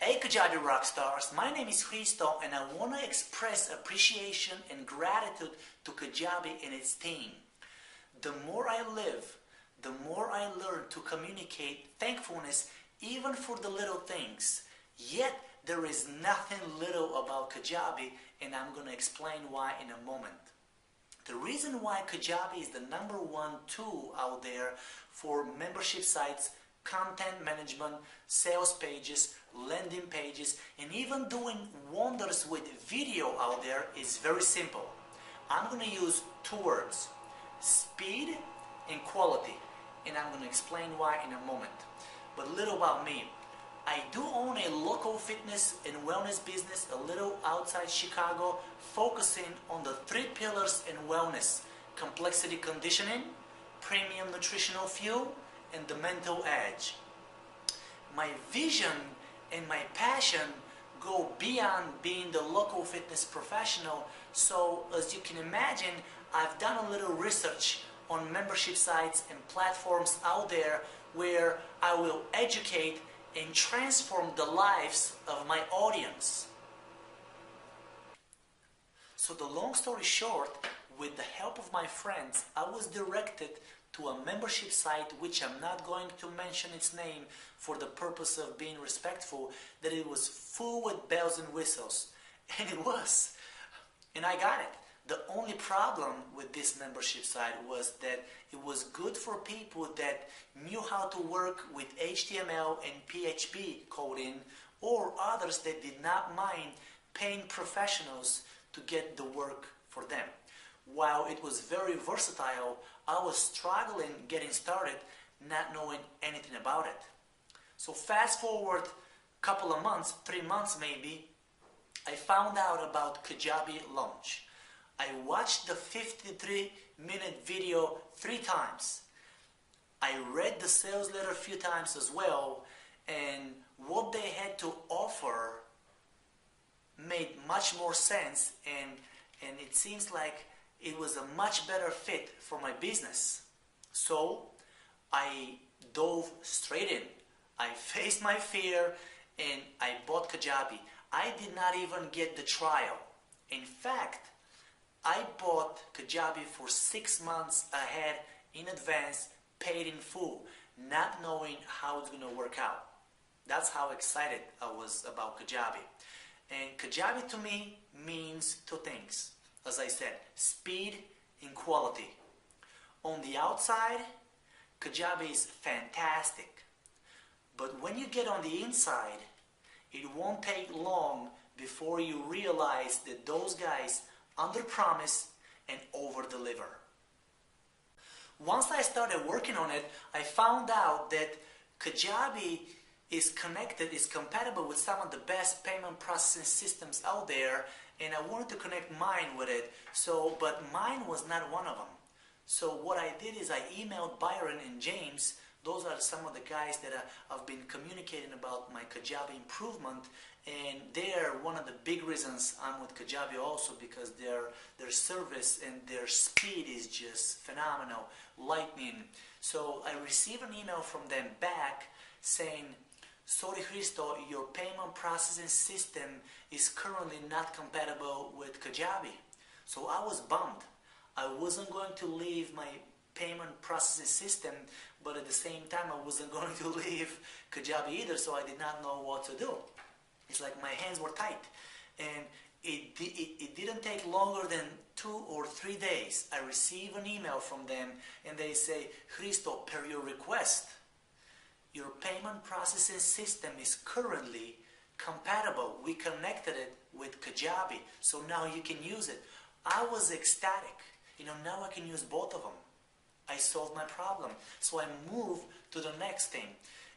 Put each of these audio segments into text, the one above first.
Hey Kajabi Rockstars, my name is Christo and I want to express appreciation and gratitude to Kajabi and its team. The more I live, the more I learn to communicate thankfulness even for the little things. Yet there is nothing little about Kajabi, and I'm going to explain why in a moment. The reason why Kajabi is the #1 tool out there for membership sites, content management, sales pages, landing pages, and even doing wonders with video out there is very simple. I'm going to use two words, speed and quality, and I'm going to explain why in a moment. But a little about me. I do own a local fitness and wellness business a little outside Chicago, focusing on the 3 pillars in wellness: complexity conditioning, premium nutritional fuel, and the mental edge. My vision and my passion go beyond being the local fitness professional, so as you can imagine, I've done a little research on membership sites and platforms out there where I will educate and transform the lives of my audience. So the long story short, with the help of my friends, I was directed to a membership site which I'm not going to mention its name for the purpose of being respectful, that it was full with bells and whistles. And it was. And I got it. The only problem with this membership site was that it was good for people that knew how to work with HTML and PHP coding, or others that did not mind paying professionals to get the work for them. While it was very versatile, I was struggling getting started, not knowing anything about it. So fast forward a couple of months, 3 months maybe, I found out about Kajabi launch. I watched the 53-minute video 3 times. I read the sales letter a few times as well, and what they had to offer made much more sense, and it seems like it was a much better fit for my business. So I dove straight in. I faced my fear and I bought Kajabi. I did not even get the trial. In fact, I bought Kajabi for 6 months ahead in advance, paid in full, not knowing how it's going to work out. That's how excited I was about Kajabi. And Kajabi to me means 2 things. As I said, speed and quality. On the outside, Kajabi is fantastic. But when you get on the inside, it won't take long before you realize that those guys underpromise and overdeliver. Once I started working on it, I found out that Kajabi is compatible with some of the best payment processing systems out there, and I wanted to connect mine with it, but mine was not one of them. So what I did is I emailed Byron and James. Those are some of the guys that I've been communicating about my Kajabi improvement, and they're one of the big reasons I'm with Kajabi also, because their service and their speed is just phenomenal, lightning. So I received an email from them back saying, "Sorry Christo, your payment processing system is currently not compatible with Kajabi." So I was bummed. I wasn't going to leave my payment processing system, but at the same time I wasn't going to leave Kajabi either, so I did not know what to do. It's like my hands were tight. And it didn't take longer than 2 or 3 days. I received an email from them and they say, "Christo, per your request, your payment processing system is currently compatible. We connected it with Kajabi, so now you can use it." I was ecstatic. Now I can use both of them. I solved my problem. So I moved to the next thing.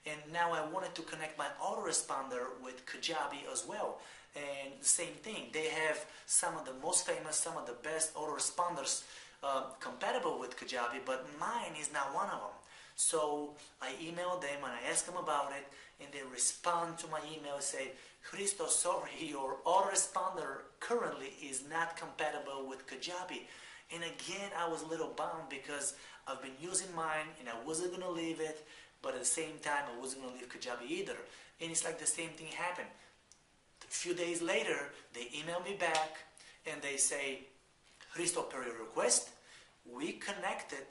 And now I wanted to connect my autoresponder with Kajabi as well. And the same thing. They have some of the most famous, some of the best autoresponders compatible with Kajabi, but mine is not one of them. So I emailed them and I asked them about it, and they respond to my email and say, "Christo, sorry, your autoresponder currently is not compatible with Kajabi." And again, I was a little bummed because I've been using mine and I wasn't going to leave it, but at the same time I wasn't going to leave Kajabi either. And it's like the same thing happened. A few days later, they email me back and they say, Hristo, per your request, we connected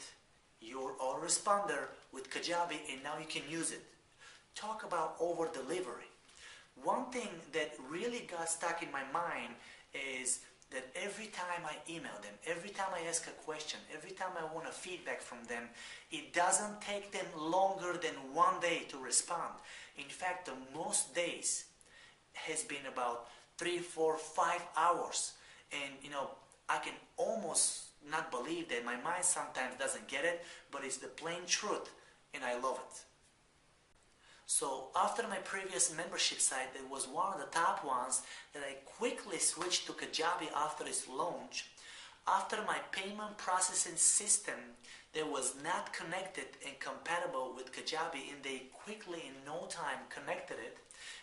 your autoresponder with Kajabi and now you can use it. Talk about over delivery. One thing that really got stuck in my mind is that every time I email them, every time I ask a question, every time I want a feedback from them, it doesn't take them longer than 1 day to respond. In fact, the most days has been about 3, 4, 5 hours. And I can almost not believe that. My mind sometimes doesn't get it, but it's the plain truth, and I love it. So after my previous membership site, that was one of the top ones that I quickly switched to Kajabi after its launch. After my payment processing system that was not connected and compatible with Kajabi, and they quickly in no time connected it.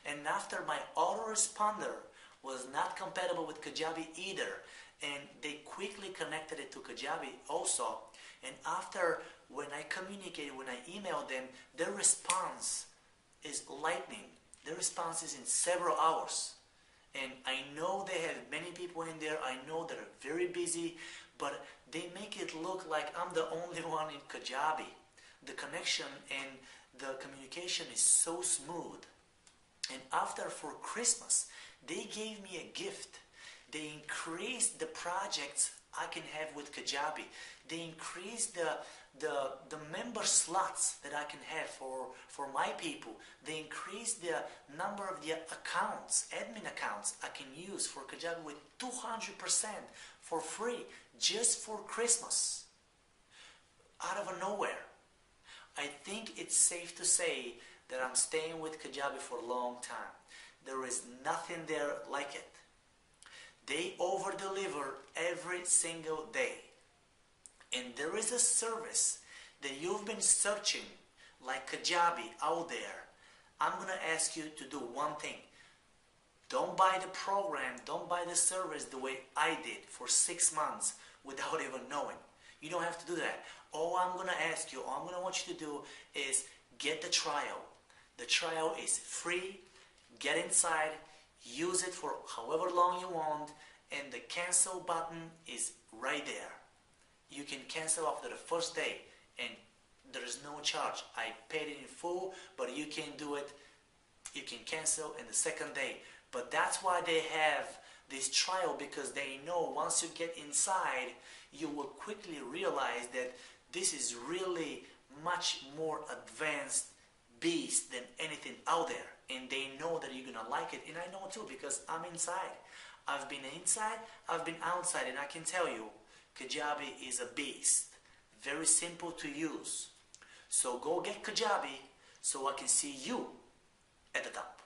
And after my autoresponder was not compatible with Kajabi either, and they quickly connected it to Kajabi also. And after, when I communicated, when I emailed them, their response is lightning. Their response is in several hours. And I know they have many people in there. I know they're very busy, but they make it look like I'm the only one in Kajabi. The connection and the communication is so smooth. And after, for Christmas, they gave me a gift. They increased the projects I can have with Kajabi. They increased the member slots that I can have for my people. They increased the number of the accounts, admin accounts I can use for Kajabi with 200% for free just for Christmas. Out of nowhere. I think it's safe to say that I'm staying with Kajabi for a long time. There is nothing there like it. They over-deliver every single day. And there is a service that you've been searching, like Kajabi, out there. I'm going to ask you to do one thing. Don't buy the program, don't buy the service the way I did for 6 months without even knowing. You don't have to do that. All I'm going to ask you, all I'm going to want you to do is get the trial. The trial is free. Get inside, use it for however long you want, and the cancel button is right there. You can cancel after the first day, and there is no charge. I paid it in full, but you can do it. You can cancel in the second day. But that's why they have this trial, because they know once you get inside, you will quickly realize that this is really much more advanced beast than anything out there. And they know that you're gonna like it, and I know too, because I'm inside. I've been inside, I've been outside, and I can tell you, Kajabi is a beast. Very simple to use. So go get Kajabi so I can see you at the top.